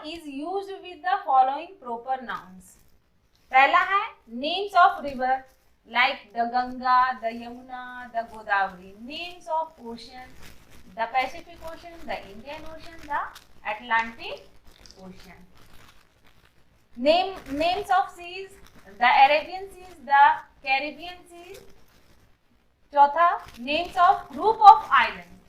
is used with the following proper nouns. पहला है names of river like the Ganga, the Yamuna, the Godavari. Names of ocean, the Pacific Ocean, the Indian Ocean, the Atlantic Ocean. Names of seas, the Arabian Seas, the Caribbean Seas. चौथा names of group of islands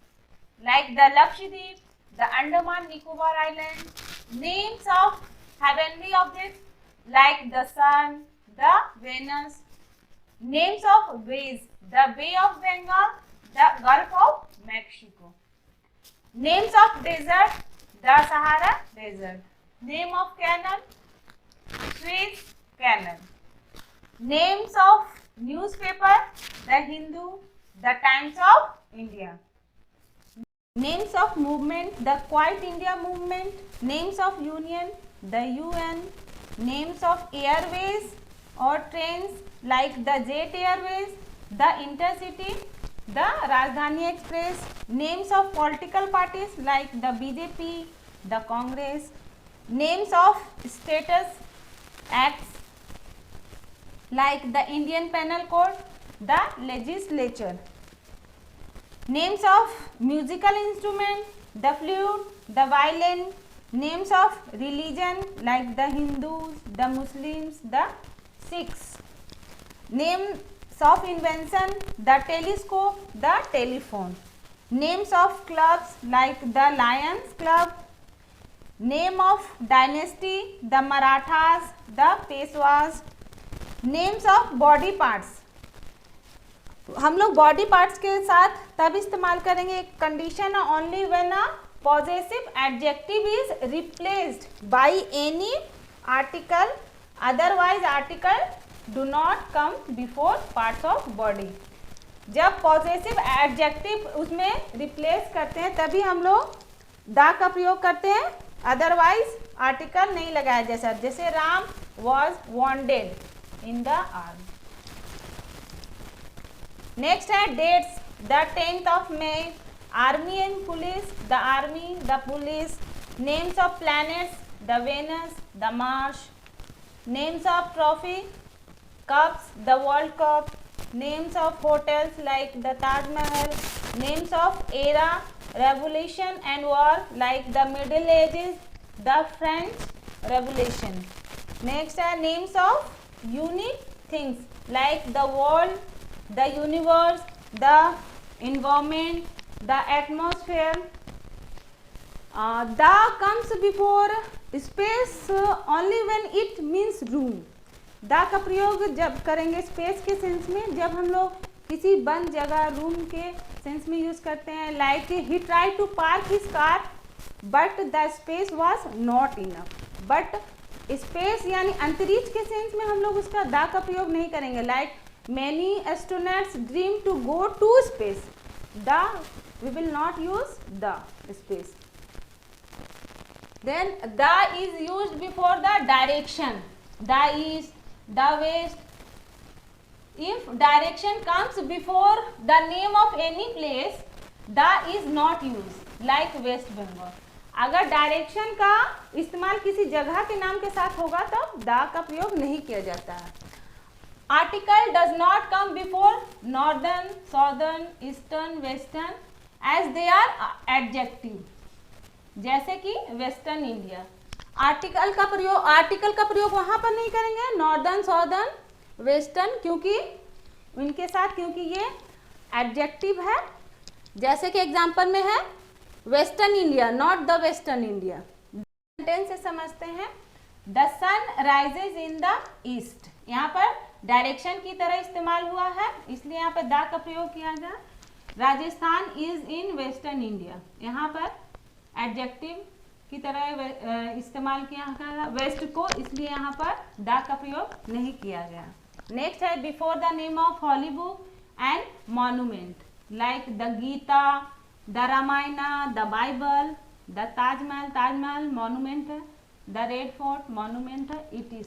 like the Lakshadweep, the Andaman Nicobar Island. Names of heavenly objects like the sun, the Venus. Names of bays, the Bay of Bengal, the Gulf of Mexico. Names of desert, the Sahara Desert. Name of canal, Suez Canal. Names of newspaper, the Hindu, the Times of India. Names of movement, the Quiet India Movement. Names of union, the UN. Names of airways or trains like the Jet Airways, the Intercity, the Rajdhani Express. Names of political parties like the BJP, the Congress. Names of status acts like the Indian Penal Code, the legislature. Names of musical instrument, the flute, the violin. Names of religion like the Hindus, the Muslims, the Sikhs. Names of invention, the telescope, the telephone. Names of clubs like the Lions Club. Name of dynasty, the Marathas, the Peshwas. Names of body parts. हम लोग body parts के साथ तब इस्तेमाल करेंगे एक condition only when a possessive adjective is replaced by any article, otherwise article do not come before parts of body. जब possessive adjective उसमें रिप्लेस करते हैं तभी हम लोग द का प्रयोग करते हैं, अदरवाइज आर्टिकल नहीं लगाया. जैसे Ram was wounded in the army. Next है dates, the 10th of May, army and police, the army, the police. Names of planets, the Venus, the Mars. Names of trophy, cups, the world cup. Names of hotels like the Taj Mahal. Names of era, revolution and war like the Middle Ages, the French revolution. Next है names of unique things like the world, the universe, the environment, the atmosphere. The comes before space only when it means room. the का प्रयोग जब करेंगे space के sense में, जब हम लोग किसी बंद जगह रूम के सेंस में यूज करते हैं. Like he try to park his car but the space was not enough. But space यानी अंतरिक्ष के सेंस में हम लोग उसका द का प्रयोग नहीं करेंगे. Like many astronauts dream to go to space. We will not use the space. Then the is used before the direction, the east, the west. If direction comes before the name of any place, the is not used. Like West Bengal. अगर direction का इस्तेमाल किसी जगह के नाम के साथ होगा तो द का प्रयोग नहीं किया जाता है. Article does not come before northern, southern, eastern, western as they are adjective. जैसे कि वेस्टर्न इंडिया. आर्टिकल का प्रयोग वहाँ पर नहीं करेंगे नॉर्दर्न, सॉर्दर्न, वेस्टर्न, क्योंकि इनके साथ, क्योंकि ये एडजेक्टिव है. जैसे कि एग्जाम्पल में है western India, not the western India. Sentence से समझते हैं. The sun rises in the east. यहाँ पर डायरेक्शन की तरह इस्तेमाल हुआ है, इसलिए यहाँ पर द का प्रयोग किया गया. Rajasthan is in western India, यहाँ पर एडजेक्टिव की तरह इस्तेमाल किया गया वेस्ट को, इसलिए यहाँ पर द का प्रयोग नहीं किया गया. नेक्स्ट है before the name of holy book and monument like the Gita, the Ramayana, the Bible, the Taj Mahal monument है, द रेड फोर्ट मॉन्यूमेंट है, etc.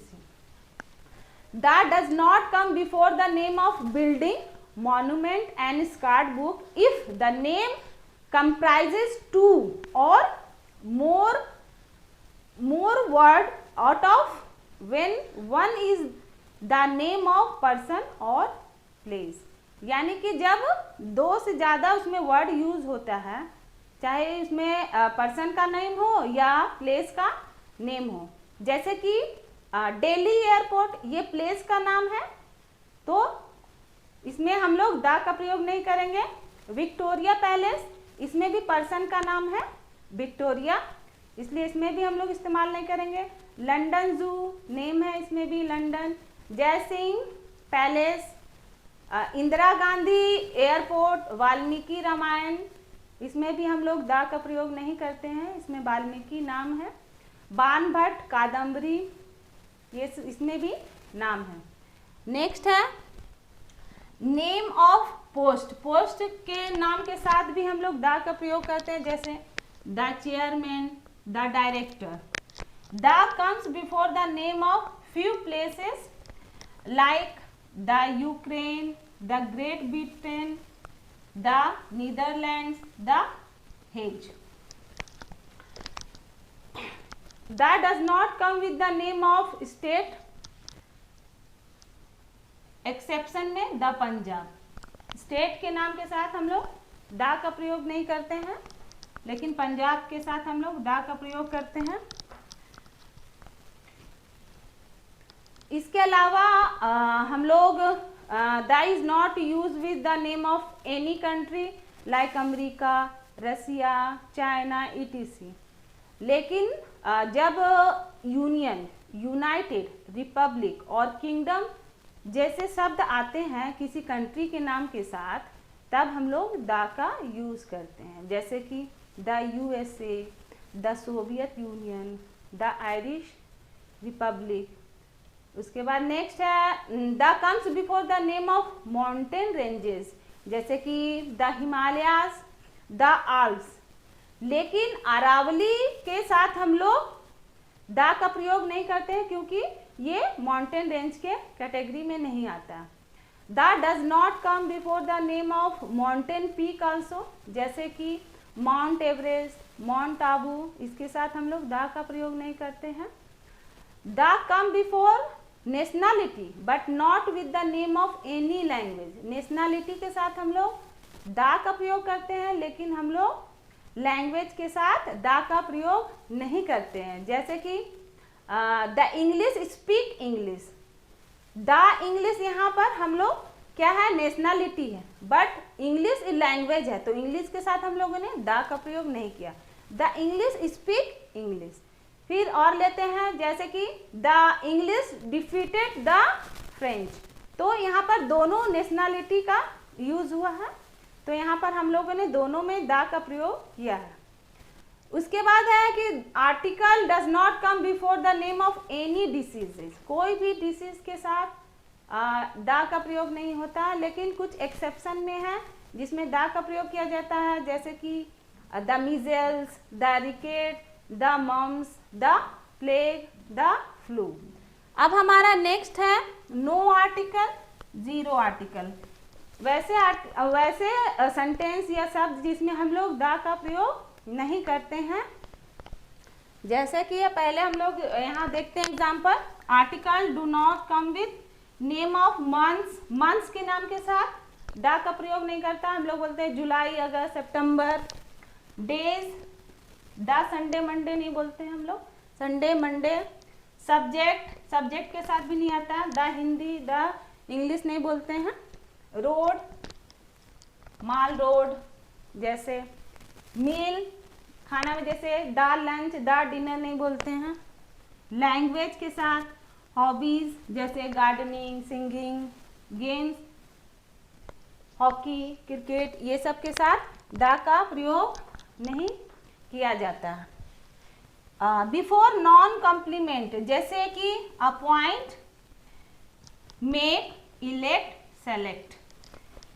That does not come before the name of building, monument and sacred book if the name comprises two or more more word out of when one is the name of person or place। यानी कि जब दो से ज़्यादा उसमें word use होता है, चाहे इसमें पर्सन का नेम हो या प्लेस का नेम हो। जैसे कि दिल्ली एयरपोर्ट, ये प्लेस का नाम है, तो इसमें हम लोग द का प्रयोग नहीं करेंगे। विक्टोरिया पैलेस, इसमें भी पर्सन का नाम है विक्टोरिया, इसलिए इसमें भी हम लोग इस्तेमाल नहीं करेंगे। लंदन जू नेम है, इसमें भी लंदन। जय सिंह पैलेस, इंदिरा गांधी एयरपोर्ट, वाल्मीकि रामायण, इसमें भी हम लोग द का प्रयोग नहीं करते हैं, इसमें वाल्मीकि नाम है। बाणभट्ट कादम्बरी, ये इसमें भी नाम है। नेक्स्ट है नेम ऑफ पोस्ट। पोस्ट के नाम के साथ भी हम लोग द का प्रयोग करते हैं, जैसे the chairman, the director. The comes before the name of few places like the Ukraine, the great Britain, the Netherlands, the hedge. The does not come with the name of state, exception में the Punjab. State के नाम के साथ हम लोग the का प्रयोग नहीं करते हैं, लेकिन पंजाब के साथ हम लोग द का प्रयोग करते हैं। इसके अलावा हम लोग the is not use with the name of any country like America, Russia, China etc। लेकिन जब यूनियन, यूनाइटेड, रिपब्लिक और किंगडम जैसे शब्द आते हैं किसी कंट्री के नाम के साथ, तब हम लोग द का यूज करते हैं, जैसे कि the USA, the Soviet union, the Irish Republic. उसके बाद नेक्स्ट है the comes before the name of mountain ranges, जैसे कि द हिमालयास, द आल्प्स। लेकिन अरावली के साथ हम लोग द का प्रयोग नहीं करते हैं, क्योंकि ये माउंटेन रेंज के कैटेगरी में नहीं आता। The does not come before the name of mountain peak also, जैसे कि माउंट एवरेस्ट, माउंट आबू, इसके साथ हम लोग द का प्रयोग नहीं करते हैं। The come before nationality but not with the name of any language. Nationality के साथ हम लोग द का प्रयोग करते हैं, लेकिन हम लोग लैंग्वेज के साथ द का प्रयोग नहीं करते हैं, जैसे कि the English speak English. The English यहाँ पर हम लोग क्या है, नेशनैलिटी है, बट इंग्लिश लैंग्वेज है, तो इंग्लिश के साथ हम लोगों ने द का प्रयोग नहीं किया। The English speak English. फिर और लेते हैं, जैसे कि the English defeated the French, तो यहाँ पर दोनों नेशनैलिटी का यूज हुआ है, तो यहाँ पर हम लोगों ने दोनों में द का प्रयोग किया है। उसके बाद है कि article does not come before the name of any diseases. कोई भी डिसीज के साथ द का प्रयोग नहीं होता, लेकिन कुछ एक्सेप्शन में है जिसमें द का प्रयोग किया जाता है, जैसे कि the measles, the rickets, the mumps, the plague, the flu. अब हमारा नेक्स्ट है नो आर्टिकल, जीरो आर्टिकल। वैसे सेंटेंस या शब्द जिसमें हम लोग द का प्रयोग नहीं करते हैं, जैसे कि ये पहले हम लोग यहाँ देखते हैं example. Article do not come with name of months. Months के नाम के साथ द का प्रयोग नहीं करता, हम लोग बोलते हैं जुलाई, अगस्त, सितंबर। डेज, द संडे मंडे नहीं बोलते हैं हम लोग, संडे मंडे। सब्जेक्ट, सब्जेक्ट के साथ भी नहीं आता, द हिंदी, द इंग्लिश नहीं बोलते हैं। रोड, माल रोड, जैसे मील, खाना में जैसे द लंच, द डिनर नहीं बोलते हैं। लैंग्वेज के साथ हॉबीज, जैसे gardening, singing, games, hockey, cricket, ये सब के साथ द का प्रयोग नहीं किया जाता। बिफोर नॉन कॉम्प्लीमेंट, जैसे कि अपॉइंट, मेक, इलेक्ट, सेलेक्ट।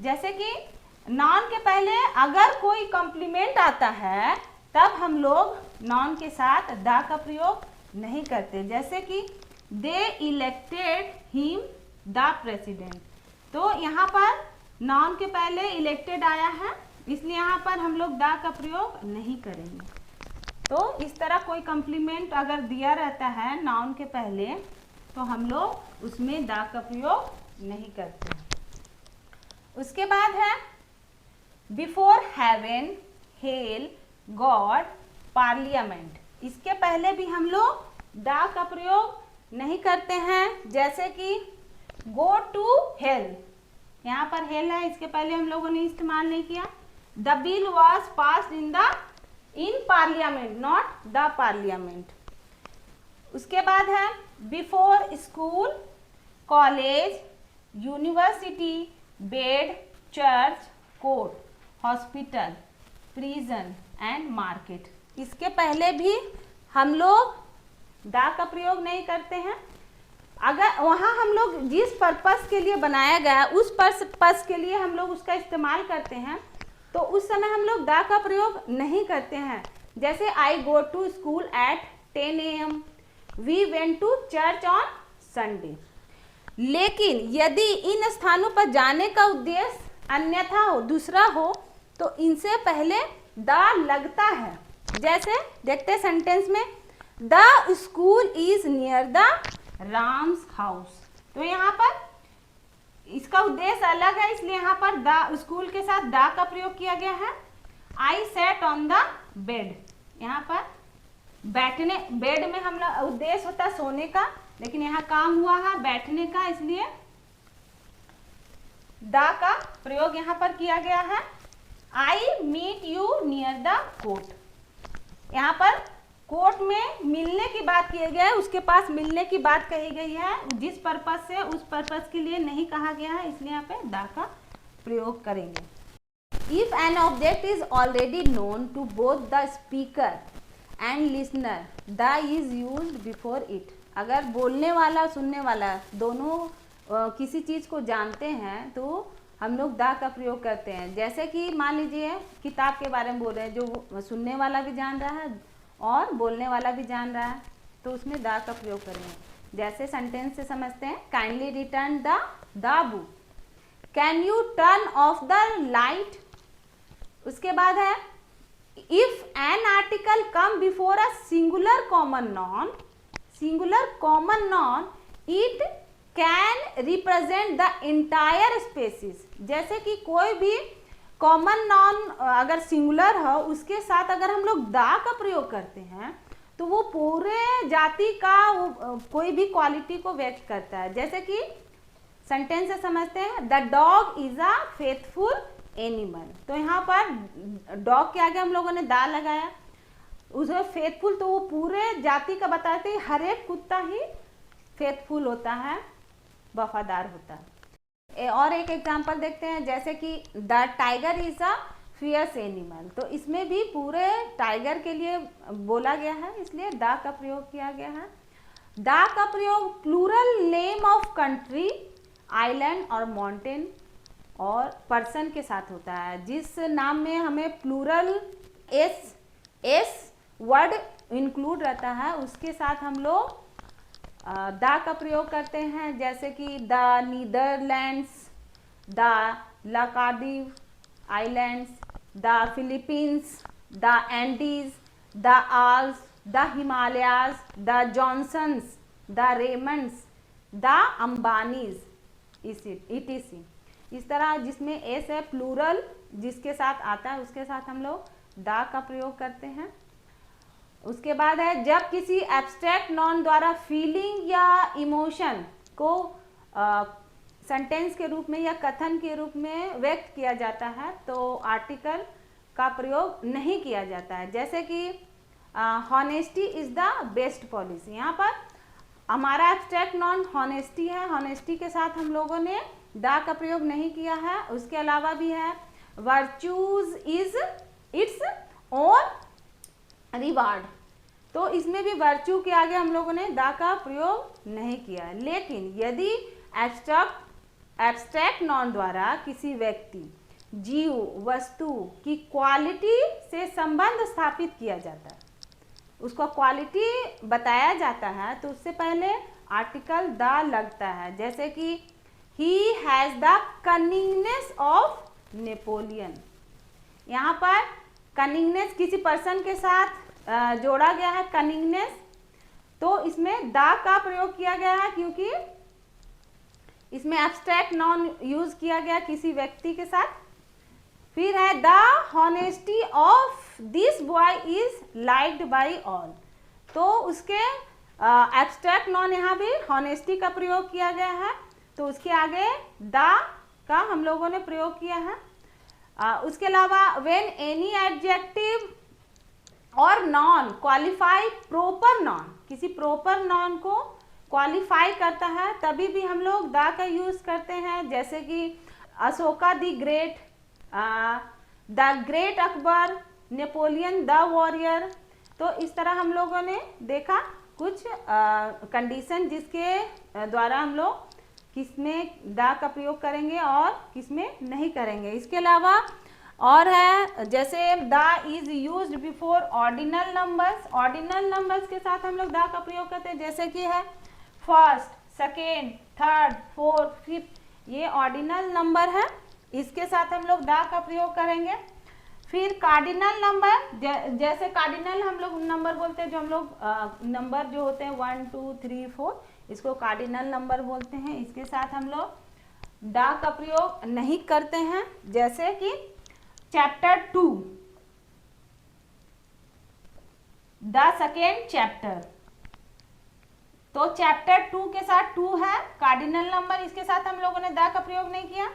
जैसे कि नॉन के पहले अगर कोई कॉम्प्लीमेंट आता है, तब हम लोग नॉन के साथ द का प्रयोग नहीं करते, जैसे कि दे इलेक्टेड हिम द प्रेसिडेंट। तो यहाँ पर नॉन के पहले इलेक्टेड आया है, इसलिए यहाँ पर हम लोग द का प्रयोग नहीं करेंगे। तो इस तरह कोई कॉम्प्लीमेंट अगर दिया रहता है नाउन के पहले तो हम लोग उसमें द का प्रयोग नहीं करते। उसके बाद है before heaven, hell, God, parliament. इसके पहले भी हम लोग द का प्रयोग नहीं करते हैं, जैसे कि गो टू हेल, यहाँ पर हेल है, इसके पहले हम लोगों ने इस्तेमाल नहीं किया। The bill was passed in parliament, not the parliament. उसके बाद है before school, college, university, bed, church, court, hospital, prison and market. इसके पहले भी हम लोग द का प्रयोग नहीं करते हैं। अगर वहाँ हम लोग जिस पर्पस के लिए बनाया गया उस पर्पस के लिए हम लोग उसका इस्तेमाल करते हैं, तो उस समय हम लोग द का प्रयोग नहीं करते हैं। जैसे I go to school at 10 AM, we went to church on Sunday. लेकिन यदि इन स्थानों पर जाने का उद्देश्य अन्यथा हो, दूसरा हो, तो इनसे पहले द लगता है। जैसे देखते हैं सेंटेंस में, the school is near the Ram's house. तो यहाँ पर इसका उद्देश्य अलग है, इसलिए यहाँ पर द स्कूल के साथ द का प्रयोग किया गया है। आई सेट ऑन द बेड, यहाँ पर बैठने, बेड में हम लोग उद्देश्य होता है सोने का, लेकिन यहाँ काम हुआ है बैठने का, इसलिए द का प्रयोग यहाँ पर किया गया है। I meet you near the court, यहाँ पर कोर्ट में मिलने की बात की गई है, उसके पास मिलने की बात कही गई है, जिस पर्पस से उस पर्पस के लिए नहीं कहा गया है, इसलिए यहाँ पे द का प्रयोग करेंगे। If an object is already known to both the speaker and listener, the is used before it. अगर बोलने वाला सुनने वाला दोनों किसी चीज को जानते हैं तो हम लोग द का प्रयोग करते हैं। जैसे कि मान लीजिए किताब के बारे में बोल रहे हैं, जो सुनने वाला भी जान रहा है और बोलने वाला भी जान रहा है, तो उसमें द का प्रयोग करेंगे। जैसे सेंटेंस से समझते हैं, kindly return the book, can you turn off the light. उसके बाद है if an article come before a singular common noun, singular common noun, it can represent the entire species. जैसे कि कोई भी कॉमन नॉन अगर सिंगुलर हो, उसके साथ अगर हम लोग द का प्रयोग करते हैं तो वो पूरे जाति का कोई भी क्वालिटी को व्यक्त करता है। जैसे कि सेंटेंस से समझते हैं, the dog is a faithful animal. तो यहाँ पर डॉग के आगे हम लोगों ने द लगाया, उसमें फेथफुल, तो वो पूरे जाति का बताते हैं, हर एक कुत्ता ही फेथफुल होता है, वफादार होता है। और एक एग्जांपल देखते हैं, जैसे कि the tiger is a fierce animal. तो इसमें भी पूरे टाइगर के लिए बोला गया है, इसलिए द का प्रयोग किया गया है। द का प्रयोग plural name of country, island और माउंटेन और पर्सन के साथ होता है। जिस नाम में हमें प्लूरल एस वर्ड इंक्लूड रहता है, उसके साथ हम लोग द का प्रयोग करते हैं। जैसे कि the Netherlands, the Laccadive Islands, the Philippines, the Andes, the Alps, the Himalayas, the Johnsons, the Raymonds, the Ambanis, etc। इस तरह जिसमें एस है प्लूरल जिसके साथ आता है, उसके साथ हम लोग द का प्रयोग करते हैं। उसके बाद है जब किसी एब्स्ट्रैक्ट नॉन द्वारा फीलिंग या इमोशन को सेंटेंस के रूप में या कथन के रूप में व्यक्त किया जाता है, तो आर्टिकल का प्रयोग नहीं किया जाता है। जैसे कि honesty is the best policy, यहाँ पर हमारा एब्स्ट्रैक्ट नॉन हॉनेस्टी है, हॉनेस्टी के साथ हम लोगों ने द का प्रयोग नहीं किया है। उसके अलावा भी है virtues is its own reward, तो इसमें भी वर्च्यू के आगे हम लोगों ने द का प्रयोग नहीं किया है। लेकिन यदि एब्स्ट्रैक्ट नॉन द्वारा किसी व्यक्ति, जीव, वस्तु की क्वालिटी से संबंध स्थापित किया जाता है, उसको क्वालिटी बताया जाता है, तो उससे पहले आर्टिकल द लगता है। जैसे कि he has the cunningness of Napoleon, यहाँ पर कनिंगनेस किसी पर्सन के साथ जोड़ा गया है कनिंगनेस, तो इसमें द का प्रयोग किया गया है क्योंकि इसमें एब्स्ट्रैक्ट नाउन यूज किया गया किसी व्यक्ति के साथ। फिर है the honesty of this boy is liked by all, तो उसके एब्स्ट्रैक्ट नाउन यहाँ भी हॉनेस्टी का प्रयोग किया गया है, तो उसके आगे द का हम लोगों ने प्रयोग किया है। उसके अलावा व्हेन एनी एडजेक्टिव और नॉन क्वालिफाई प्रोपर नॉन, किसी प्रोपर नॉन को क्वालिफाई करता है तभी भी हम लोग द का यूज करते हैं, जैसे कि Ashoka the great, the great Akbar, Napoleon the warrior. तो इस तरह हम लोगों ने देखा कुछ कंडीशन जिसके द्वारा हम लोग किसमें द का प्रयोग करेंगे और किसमें नहीं करेंगे। इसके अलावा और है जैसे the is used before ordinal numbers, ordinal numbers के साथ हम लोग द का प्रयोग करते हैं, जैसे कि है first, second, third, fourth, fifth, ये ऑर्डिनल नंबर है, इसके साथ हम लोग द का प्रयोग करेंगे। फिर कार्डिनल नंबर, जैसे कार्डिनल हम लोग नंबर बोलते हैं, जो हम लोग नंबर जो होते हैं 1 2 3 4, इसको कार्डिनल नंबर बोलते हैं, इसके साथ हम लोग द का प्रयोग नहीं करते हैं, जैसे कि चैप्टर 2, द सेकेंड चैप्टर, तो चैप्टर 2 के साथ 2 है कार्डिनल नंबर, इसके साथ हम लोगों ने द का प्रयोग नहीं किया।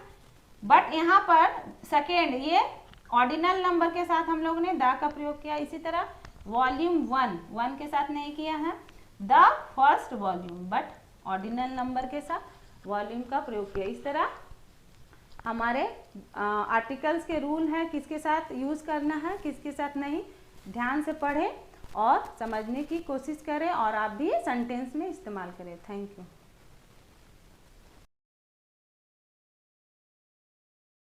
बट यहाँ पर सेकेंड, ये ऑर्डिनल नंबर के साथ हम लोगों ने द का प्रयोग किया। इसी तरह वॉल्यूम 1 के साथ नहीं किया है, the first volume, but ordinal number के साथ वॉल्यूम का प्रयोग किया। इस तरह हमारे आर्टिकल्स के रूल हैं, किसके साथ यूज करना है किसके साथ नहीं, ध्यान से पढ़ें और समझने की कोशिश करें और आप भी सेंटेंस में इस्तेमाल करें। Thank you.